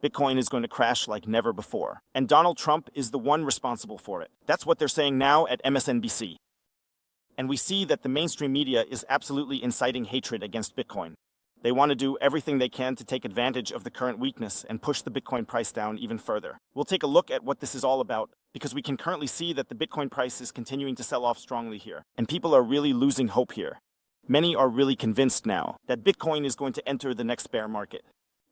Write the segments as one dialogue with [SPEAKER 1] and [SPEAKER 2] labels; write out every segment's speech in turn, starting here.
[SPEAKER 1] Bitcoin is going to crash like never before. And Donald Trump is the one responsible for it. That's what they're saying now at MSNBC. And we see that the mainstream media is absolutely inciting hatred against Bitcoin. They want to do everything they can to take advantage of the current weakness and push the Bitcoin price down even further. We'll take a look at what this is all about, because we can currently see that the Bitcoin price is continuing to sell off strongly here. And people are really losing hope here. Many are really convinced now that Bitcoin is going to enter the next bear market,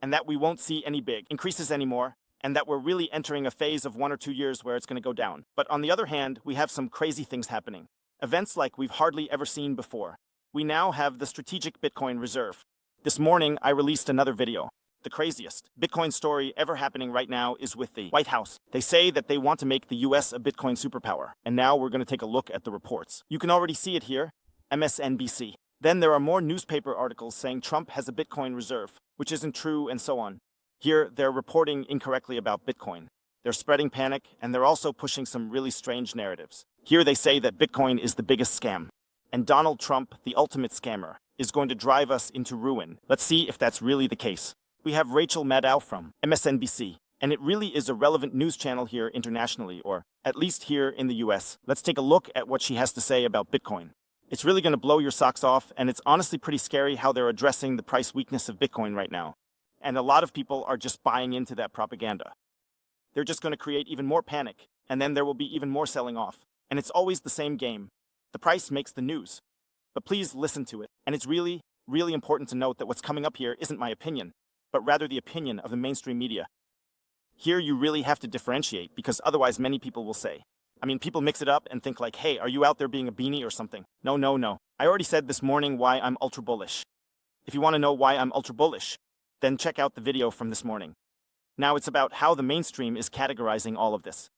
[SPEAKER 1] and that we won't see any big increases anymore, and that we're really entering a phase of 1 or 2 years where it's going to go down. But on the other hand, we have some crazy things happening. Events like we've hardly ever seen before. We now have the strategic Bitcoin reserve. This morning, I released another video. The craziest Bitcoin story ever happening right now is with the White House. They say that they want to make the US a Bitcoin superpower. And now we're going to take a look at the reports. You can already see it here, MSNBC. Then there are more newspaper articles saying Trump has a Bitcoin reserve, which isn't true, and so on. Here, they're reporting incorrectly about Bitcoin. They're spreading panic, and they're also pushing some really strange narratives. Here they say that Bitcoin is the biggest scam. And Donald Trump, the ultimate scammer, is going to drive us into ruin. Let's see if that's really the case. We have Rachel Maddow from MSNBC, and it really is a relevant news channel here internationally, or at least here in the US. Let's take a look at what she has to say about Bitcoin. It's really going to blow your socks off, and it's honestly pretty scary how they're addressing the price weakness of Bitcoin right now. And a lot of people are just buying into that propaganda. They're just going to create even more panic, and then there will be even more selling off. And it's always the same game. The price makes the news. But please listen to it. And it's really, really important to note that what's coming up here isn't my opinion, but rather the opinion of the mainstream media. Here you really have to differentiate, because otherwise many people will say, people mix it up and think like, hey, are you out there being a beanie or something? No. I already said this morning why I'm ultra bullish. If you want to know why I'm ultra bullish, then check out the video from this morning. Now it's about how the mainstream is categorizing all of this.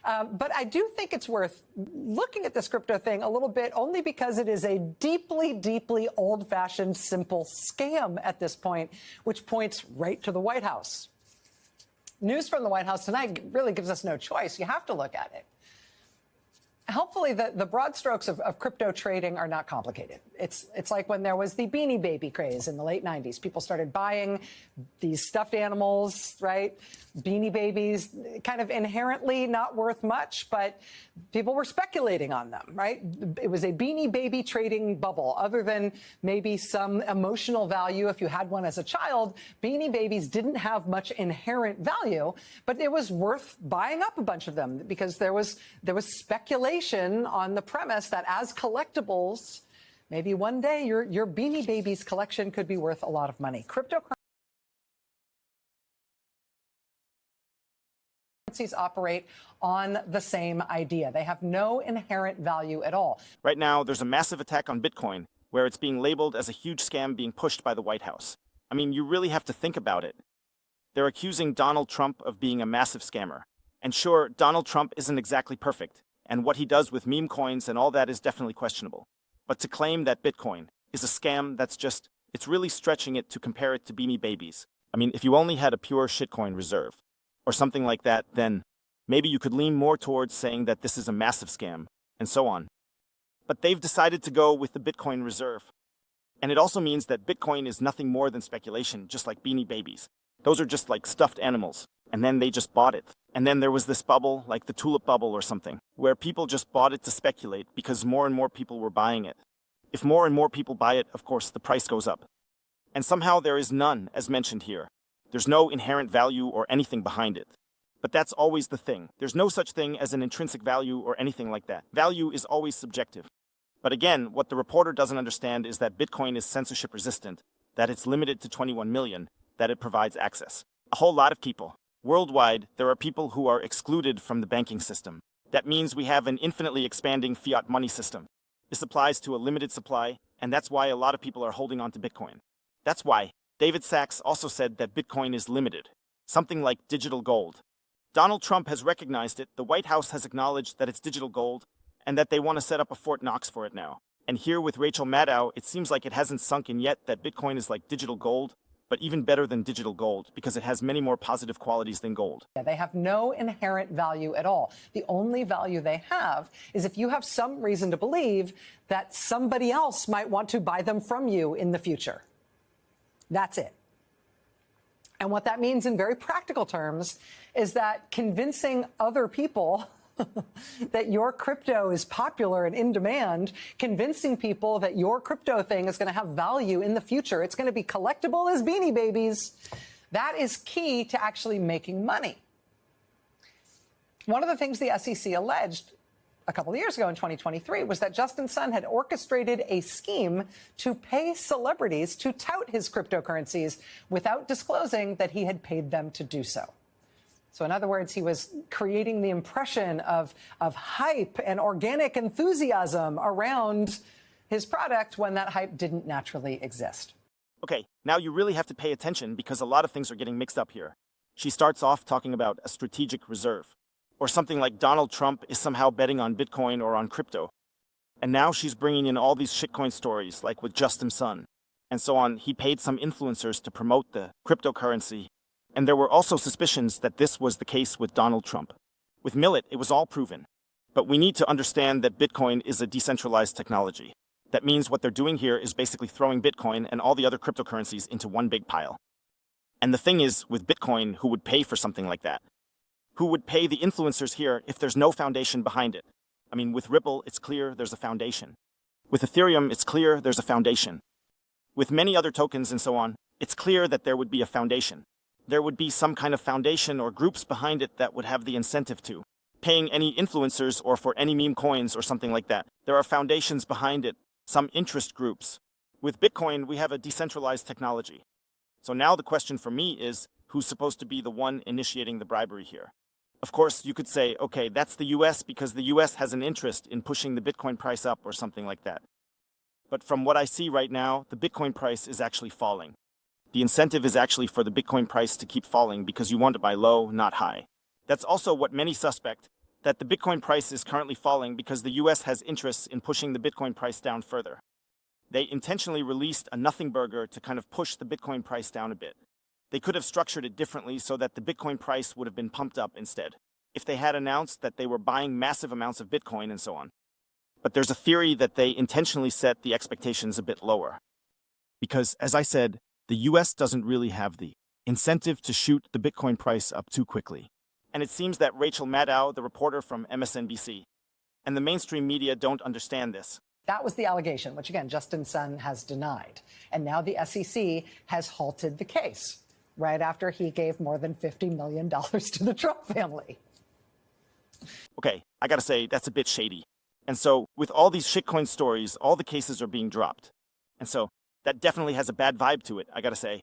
[SPEAKER 2] But I do think it's worth looking at this crypto thing a little bit, only because it is a deeply, deeply old-fashioned, simple scam at this point, which points right to the White House. News from the White House tonight really gives us no choice. You have to look at it. Hopefully, the broad strokes of crypto trading are not complicated. It's like when there was the Beanie Baby craze in the late 90s. People started buying these stuffed animals, right? Beanie Babies, kind of inherently not worth much, but people were speculating on them, right? It was a Beanie Baby trading bubble. Other than maybe some emotional value if you had one as a child, Beanie Babies didn't have much inherent value, but it was worth buying up a bunch of them because there was speculation on the premise that as collectibles, maybe one day your Beanie Babies collection could be worth a lot of money. Cryptocurrencies operate on the same idea. They have no inherent value at all.
[SPEAKER 1] Right now, there's a massive attack on Bitcoin, where it's being labeled as a huge scam being pushed by the White House. You really have to think about it. They're accusing Donald Trump of being a massive scammer. And sure, Donald Trump isn't exactly perfect, and what he does with meme coins and all that is definitely questionable. But to claim that Bitcoin is a scam, it's really stretching it to compare it to Beanie Babies. If you only had a pure shitcoin reserve, or something like that, then maybe you could lean more towards saying that this is a massive scam, and so on. But they've decided to go with the Bitcoin reserve. And it also means that Bitcoin is nothing more than speculation, just like Beanie Babies. Those are just like stuffed animals. And then they just bought it. And then there was this bubble, like the tulip bubble or something, where people just bought it to speculate because more and more people were buying it. If more and more people buy it, of course, the price goes up. And somehow there is none, as mentioned here. There's no inherent value or anything behind it. But that's always the thing. There's no such thing as an intrinsic value or anything like that. Value is always subjective. But again, what the reporter doesn't understand is that Bitcoin is censorship resistant, that it's limited to 21 million, that it provides access. A whole lot of people. Worldwide, there are people who are excluded from the banking system. That means we have an infinitely expanding fiat money system. This applies to a limited supply, and that's why a lot of people are holding on to Bitcoin. That's why David Sachs also said that Bitcoin is limited, something like digital gold. Donald Trump has recognized it, the White House has acknowledged that it's digital gold, and that they want to set up a Fort Knox for it now. And here with Rachel Maddow, it seems like it hasn't sunk in yet that Bitcoin is like digital gold, but even better than digital gold because it has many more positive qualities than gold.
[SPEAKER 2] They have no inherent value at all. The only value they have is if you have some reason to believe that somebody else might want to buy them from you in the future. That's it. And what that means in very practical terms is that convincing other people that your crypto is popular and in demand, convincing people that your crypto thing is going to have value in the future, it's going to be collectible as Beanie Babies, that is key to actually making money. One of the things the SEC alleged a couple of years ago in 2023 was that Justin Sun had orchestrated a scheme to pay celebrities to tout his cryptocurrencies without disclosing that he had paid them to do so. So in other words, he was creating the impression of hype and organic enthusiasm around his product when that hype didn't naturally exist.
[SPEAKER 1] Okay, now you really have to pay attention because a lot of things are getting mixed up here. She starts off talking about a strategic reserve, or something like Donald Trump is somehow betting on Bitcoin or on crypto. And now she's bringing in all these shitcoin stories, like with Justin Sun, and so on. He paid some influencers to promote the cryptocurrency. And there were also suspicions that this was the case with Donald Trump. With Millet, it was all proven. But we need to understand that Bitcoin is a decentralized technology. That means what they're doing here is basically throwing Bitcoin and all the other cryptocurrencies into one big pile. And the thing is, with Bitcoin, who would pay for something like that? Who would pay the influencers here if there's no foundation behind it? I mean, with Ripple, it's clear there's a foundation. With Ethereum, it's clear there's a foundation. With many other tokens and so on, it's clear that there would be a foundation. There would be some kind of foundation or groups behind it that would have the incentive to paying any influencers or for any meme coins or something like that. There are foundations behind it, some interest groups. With Bitcoin, we have a decentralized technology. So now the question for me is, who's supposed to be the one initiating the bribery here? Of course, you could say, okay, that's the US because the US has an interest in pushing the Bitcoin price up or something like that. But from what I see right now, the Bitcoin price is actually falling. The incentive is actually for the Bitcoin price to keep falling because you want to buy low, not high. That's also what many suspect, that the Bitcoin price is currently falling because the US has interests in pushing the Bitcoin price down further. They intentionally released a nothing burger to kind of push the Bitcoin price down a bit. They could have structured it differently so that the Bitcoin price would have been pumped up instead, if they had announced that they were buying massive amounts of Bitcoin and so on. But there's a theory that they intentionally set the expectations a bit lower. Because, as I said, the US doesn't really have the incentive to shoot the Bitcoin price up too quickly. And it seems that Rachel Maddow, the reporter from MSNBC, and the mainstream media don't understand this.
[SPEAKER 2] That was the allegation, which again, Justin Sun has denied. And now the SEC has halted the case right after he gave more than $50 million to the Trump family.
[SPEAKER 1] Okay, I gotta say, that's a bit shady. And so, with all these shitcoin stories, all the cases are being dropped. And so, that definitely has a bad vibe to it, I gotta say.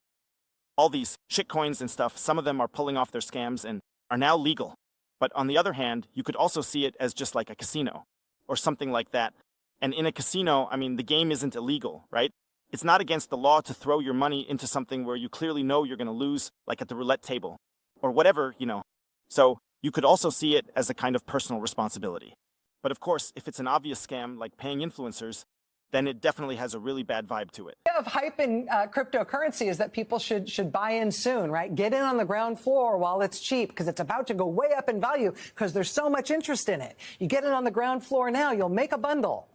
[SPEAKER 1] All these shitcoins and stuff, some of them are pulling off their scams and are now legal. But on the other hand, you could also see it as just like a casino, or something like that. And in a casino, I mean, the game isn't illegal, right? It's not against the law to throw your money into something where you clearly know you're gonna lose, like at the roulette table, or whatever, you know. So, you could also see it as a kind of personal responsibility. But of course, if it's an obvious scam, like paying influencers, then it definitely has a really bad vibe to it.
[SPEAKER 2] Of hype in cryptocurrency is that people should buy in soon, right? Get in on the ground floor while it's cheap because it's about to go way up in value because there's so much interest in it. You get in on the ground floor now, you'll make a bundle.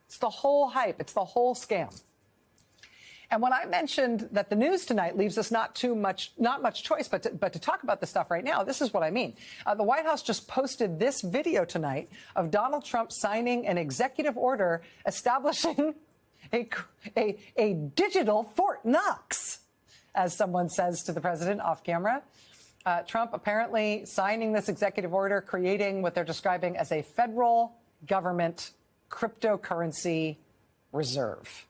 [SPEAKER 2] It's the whole hype. It's the whole scam. And when I mentioned that the news tonight leaves us not much choice but to talk about this stuff right now, this is what I mean. The White House just posted this video tonight of Donald Trump signing an executive order establishing a digital Fort Knox, as someone says to the president off camera. Trump apparently signing this executive order, creating what they're describing as a federal government cryptocurrency reserve.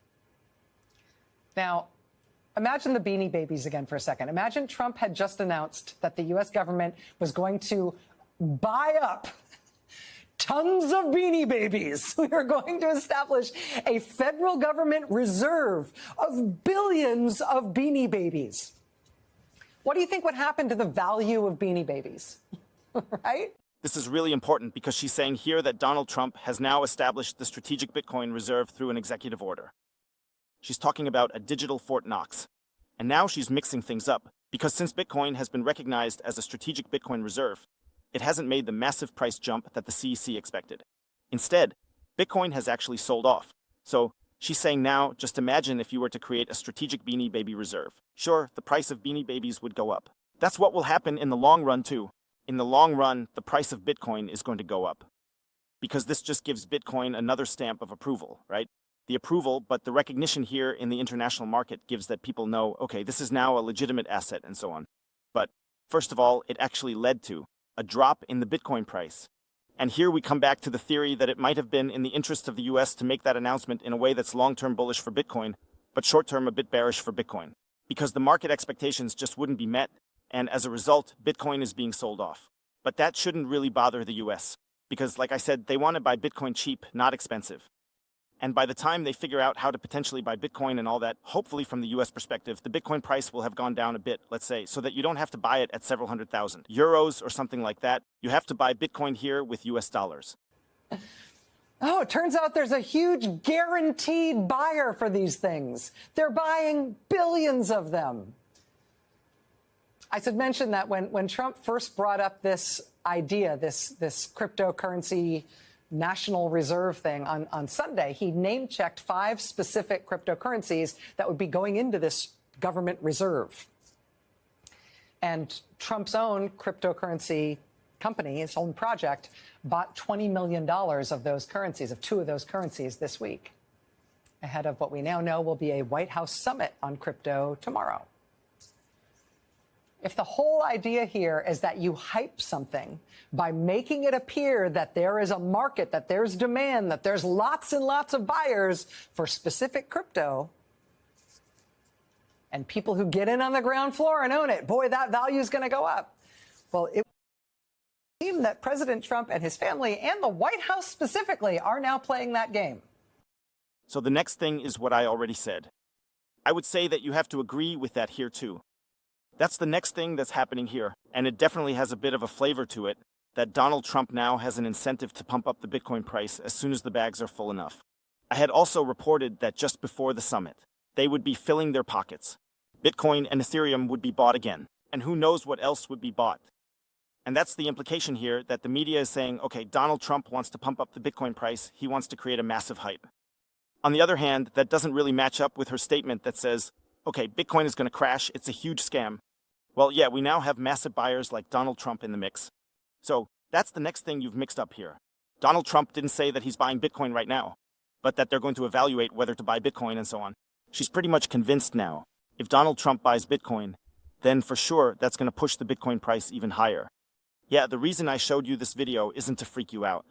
[SPEAKER 2] Now, imagine the Beanie Babies again for a second. Imagine Trump had just announced that the U.S. government was going to buy up tons of Beanie Babies. We are going to establish a federal government reserve of billions of Beanie Babies. What do you think would happen to the value of Beanie Babies? Right?
[SPEAKER 1] This is really important because she's saying here that Donald Trump has now established the strategic Bitcoin reserve through an executive order. She's talking about a digital Fort Knox. And now she's mixing things up, because since Bitcoin has been recognized as a strategic Bitcoin reserve, it hasn't made the massive price jump that the CEC expected. Instead, Bitcoin has actually sold off. So She's saying now, just imagine if you were to create a strategic Beanie Baby reserve. Sure, the price of Beanie Babies would go up. That's what will happen in the long run too. In the long run, the price of Bitcoin is going to go up. Because this just gives Bitcoin another stamp of approval, right? The approval, but the recognition here in the international market gives that people know, okay, this is now a legitimate asset and so on. But first of all, it actually led to a drop in the Bitcoin price. And here we come back to the theory that it might have been in the interest of the US to make that announcement in a way that's long-term bullish for Bitcoin, but short-term a bit bearish for Bitcoin. Because the market expectations just wouldn't be met, and as a result, Bitcoin is being sold off. But that shouldn't really bother the US, because like I said, they want to buy Bitcoin cheap, not expensive. And by the time they figure out how to potentially buy Bitcoin and all that, hopefully from the US perspective, the Bitcoin price will have gone down a bit, let's say, so that you don't have to buy it at several €100,000 or something like that. You have to buy Bitcoin here with US dollars.
[SPEAKER 2] Oh, it turns out there's a huge guaranteed buyer for these things. They're buying billions of them. I should mention that when Trump first brought up this idea, this cryptocurrency national reserve thing on Sunday, he name-checked 5 specific cryptocurrencies that would be going into this government reserve. And Trump's own cryptocurrency company, his own project, bought $20 million of those currencies, of 2 of those currencies this week, ahead of what we now know will be a White House summit on crypto tomorrow. If the whole idea here is that you hype something by making it appear that there is a market, that there's demand, that there's lots and lots of buyers for specific crypto, and people who get in on the ground floor and own it, boy, that value is going to go up. Well, it would seem that President Trump and his family and the White House specifically are now playing that game.
[SPEAKER 1] So the next thing is what I already said. I would say that you have to agree with that here too. That's the next thing that's happening here, and it definitely has a bit of a flavor to it, that Donald Trump now has an incentive to pump up the Bitcoin price as soon as the bags are full enough. I had also reported that just before the summit, they would be filling their pockets. Bitcoin and Ethereum would be bought again, and who knows what else would be bought. And that's the implication here, that the media is saying, okay, Donald Trump wants to pump up the Bitcoin price, he wants to create a massive hype. On the other hand, that doesn't really match up with her statement that says, okay, Bitcoin is going to crash, it's a huge scam. Well, yeah, we now have massive buyers like Donald Trump in the mix. So that's the next thing you've mixed up here. Donald Trump didn't say that he's buying Bitcoin right now, but that they're going to evaluate whether to buy Bitcoin and so on. She's pretty much convinced now. If Donald Trump buys Bitcoin, then for sure that's going to push the Bitcoin price even higher. Yeah, the reason I showed you this video isn't to freak you out,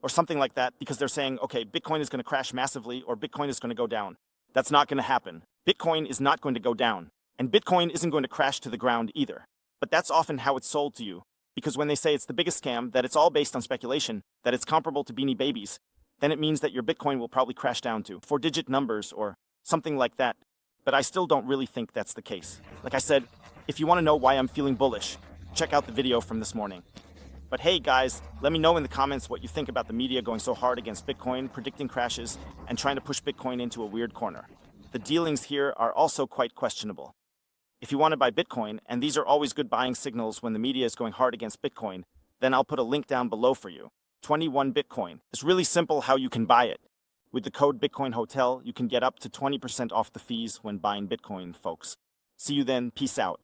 [SPEAKER 1] or something like that, because they're saying, okay, Bitcoin is going to crash massively or Bitcoin is going to go down. That's not going to happen. Bitcoin is not going to go down. And Bitcoin isn't going to crash to the ground either. But that's often how it's sold to you. Because when they say it's the biggest scam, that it's all based on speculation, that it's comparable to Beanie Babies, then it means that your Bitcoin will probably crash down to 4-digit numbers or something like that. But I still don't really think that's the case. Like I said, if you want to know why I'm feeling bullish, check out the video from this morning. But hey guys, let me know in the comments what you think about the media going so hard against Bitcoin, predicting crashes, and trying to push Bitcoin into a weird corner. The dealings here are also quite questionable. If you want to buy Bitcoin, and these are always good buying signals when the media is going hard against Bitcoin, then I'll put a link down below for you. 21 Bitcoin. It's really simple how you can buy it. With the code Bitcoin Hotel, you can get up to 20% off the fees when buying Bitcoin, folks. See you then. Peace out.